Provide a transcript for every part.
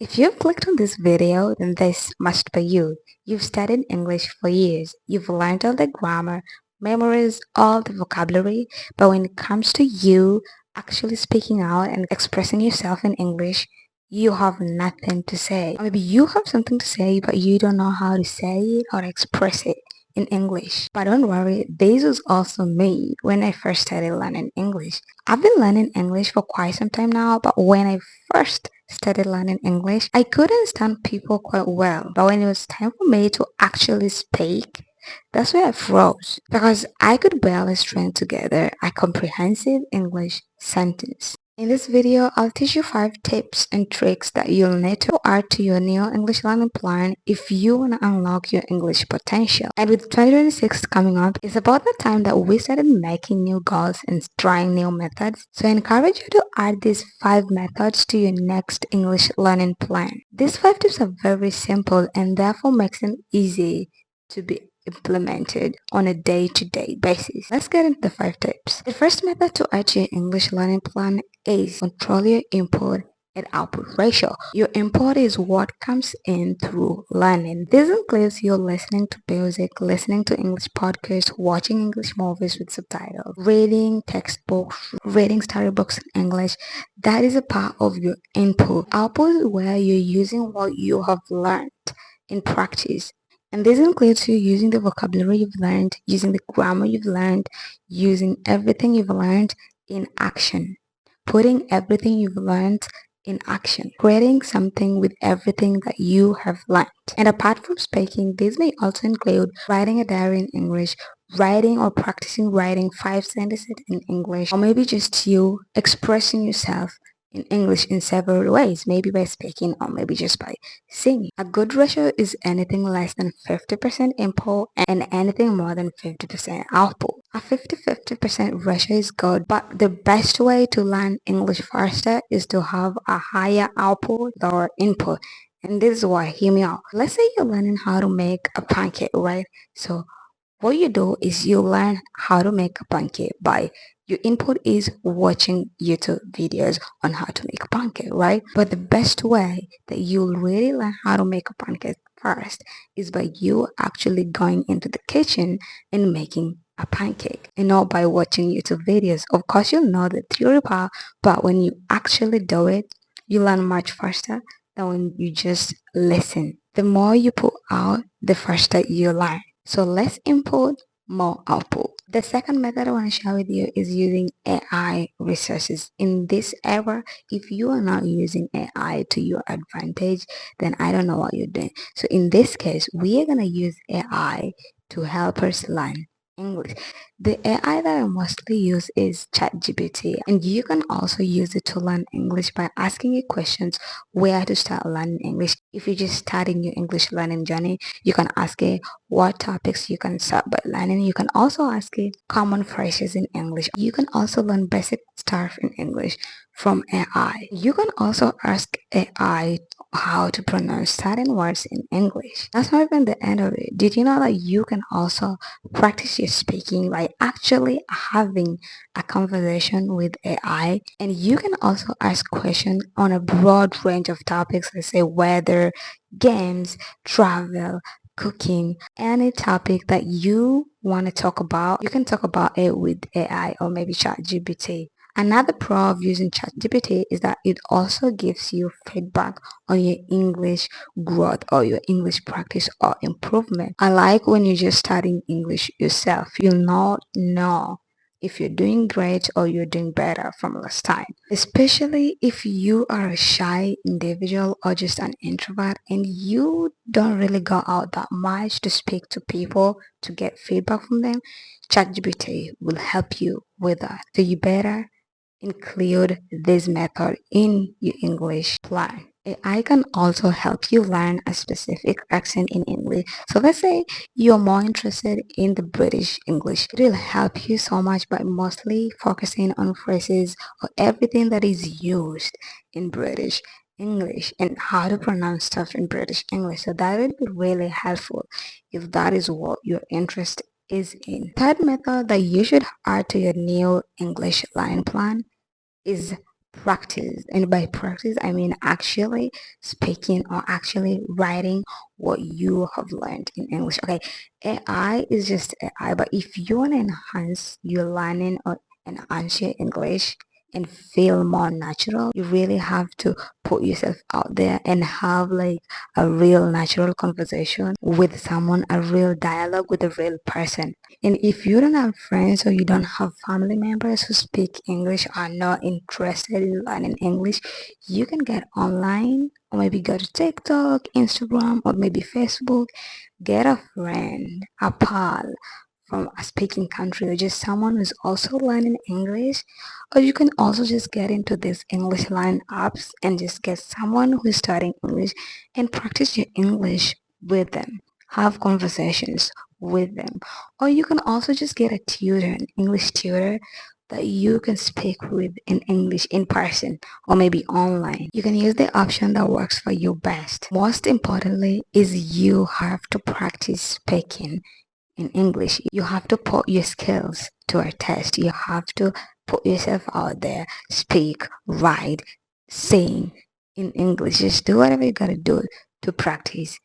If you've clicked on this video, then this must be you. You've studied English for years. You've learned all the grammar, memorized all the vocabulary, but when it comes to you actually speaking out and expressing yourself in English, you have nothing to say. Or maybe you have something to say, but you don't know how to say it or express it in English. But don't worry, this was also me when I first started learning English. I've been learning English for quite some time now, but when I first started learning English, I could understand people quite well. But when it was time for me to actually speak, that's where I froze because I could barely string together a comprehensive English sentence. In this video, I'll teach you 5 tips and tricks that you'll need to add to your new English learning plan if you want to unlock your English potential. And with 2026 coming up, it's about the time that we started making new goals and trying new methods. So I encourage you to add these 5 methods to your next English learning plan. These 5 tips are very simple and therefore makes them easy to be implemented on a day-to-day basis. Let's get into the 5 tips. The first method to add to your English learning plan is control your input and output ratio. Your input is what comes in through learning. This includes you listening to music, listening to English podcasts, watching English movies with subtitles, reading textbooks, reading storybooks in English. That is a part of your input. Output is where you're using what you have learned in practice. And this includes you using the vocabulary you've learned, using the grammar you've learned, using everything you've learned in action, putting everything you've learned in action, creating something with everything that you have learned. And apart from speaking, this may also include writing a diary in English, writing or practicing writing 5 sentences in English, or maybe just you expressing yourself in English in several ways, maybe by speaking or maybe just by singing. A good ratio is anything less than 50% input and anything more than 50% output. A 50-50% ratio is good, but the best way to learn English faster is to have a higher output or input. And this is why, hear me out. Let's say you're learning how to make a pancake, right? So what you do is you learn how to make a pancake by your input is watching YouTube videos on how to make a pancake, right? But the best way that you'll really learn how to make a pancake first is by you actually going into the kitchen and making a pancake and not by watching YouTube videos. Of course, you'll know the theory part, but when you actually do it, you learn much faster than when you just listen. The more you put out, the faster you learn. So less input, more output. The second method I want to share with you is using AI resources. In this era, if you are not using AI to your advantage, then I don't know what you're doing. So in this case, we are going to use AI to help us learn English. The AI that I mostly use is ChatGPT, and you can also use it to learn English by asking it questions where to start learning English. If you're just starting your English learning journey, you can ask it what topics you can start by learning. You can also ask it common phrases in English. You can also learn basic stuff in English from AI. You can also ask AI how to pronounce certain words in English. That's not even the end of it. Did you know that you can also practice your speaking by actually having a conversation with AI? And you can also ask questions on a broad range of topics, let's say weather, games, travel, cooking, any topic that you want to talk about. You can talk about it with AI or maybe ChatGPT. Another pro of using ChatGPT is that it also gives you feedback on your English growth or your English practice or improvement. I like when you're just studying English yourself, you'll not know if you're doing great or you're doing better from last time. Especially if you are a shy individual or just an introvert and you don't really go out that much to speak to people to get feedback from them, ChatGPT will help you with that. So you better include this method in your English plan. AI can also help you learn a specific accent in English. So let's say you're more interested in the British English. It will help you so much by mostly focusing on phrases or everything that is used in British English and how to pronounce stuff in British English. So that will be really helpful if that is what your interest is in. Third method that you should add to your new English learning plan is practice. And by practice, I mean actually speaking or actually writing what you have learned in English. Okay, AI is just AI, but if you want to enhance your learning or enhance your English and feel more natural, you really have to put yourself out there and have like a real natural conversation with someone, a real dialogue with a real person. And if you don't have friends or you don't have family members who speak English, are not interested in learning English, you can get online or maybe go to TikTok, Instagram, or maybe Facebook. Get a friend, a pal from a speaking country, or just someone who's also learning English. Or you can also just get into these English line apps and just get someone who's studying English and practice your English with them. Have conversations with them. Or you can also just get a tutor, an English tutor that you can speak with in English in person or maybe online. You can use the option that works for you best. Most importantly is you have to practice speaking in English. You have to put your skills to a test. You have to put yourself out there, speak, write, sing in English. Just do whatever you gotta do to practice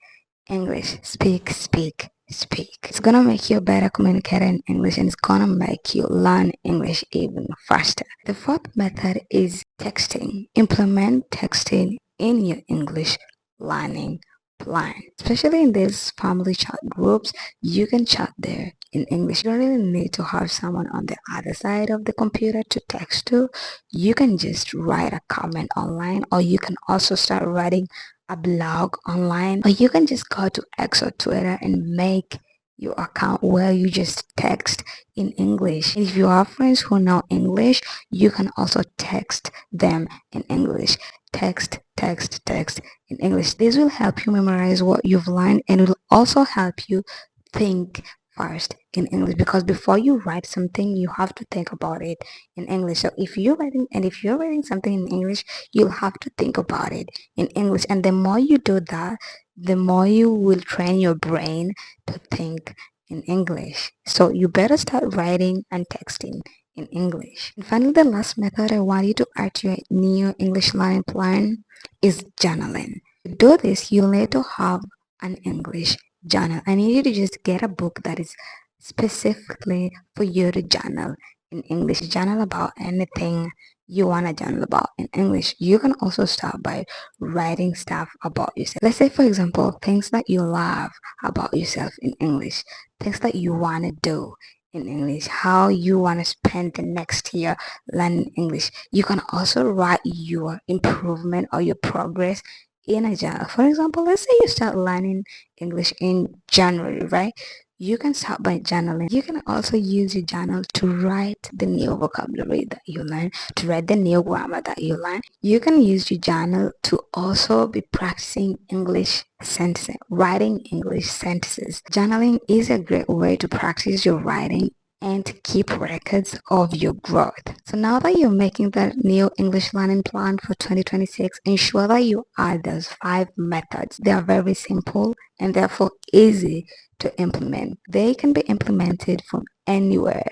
English. Speak, speak, speak. It's gonna make you a better communicator in English and it's gonna make you learn English even faster. The fourth method is texting. Implement texting in your English learning plan. Especially in these family chat groups, you can chat there in English. You don't really need to have someone on the other side of the computer to text to. You can just write a comment online, or you can also start writing a blog online, or you can just go to X or Twitter and make your account where you just text in English. And if you have friends who know English, you can also text them in English. Text, text, text in English. This will help you memorize what you've learned, and it will also help you think first in English, because before you write something you have to think about it in English. So if you're writing something in English, you'll have to think about it in English, and the more you do that, the more you will train your brain to think in English. So you better start writing and texting in English. And finally, the last method I want you to add to your new English learning plan is journaling. To do this, you'll need to have an English journal. I need you to just get a book that is specifically for you to journal in English. Journal about anything you want to journal about in English. You can also start by writing stuff about yourself. Let's say, for example, things that you love about yourself in English, things that you want to do in English, how you want to spend the next year learning English. You can also write your improvement or your progress in a journal. For example, let's say you start learning English in January, right? You can start by journaling. You can also use your journal to write the new vocabulary that you learn, to write the new grammar that you learn. You can use your journal to also be practicing English sentences, writing English sentences. Journaling is a great way to practice your writing and to keep records of your growth. So now that you're making the new English learning plan for 2026, ensure that you add those 5 methods. They are very simple and therefore easy to implement. They can be implemented from anywhere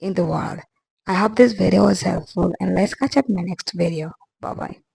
in the world. I hope this video was helpful, and let's catch up in my next video. Bye bye.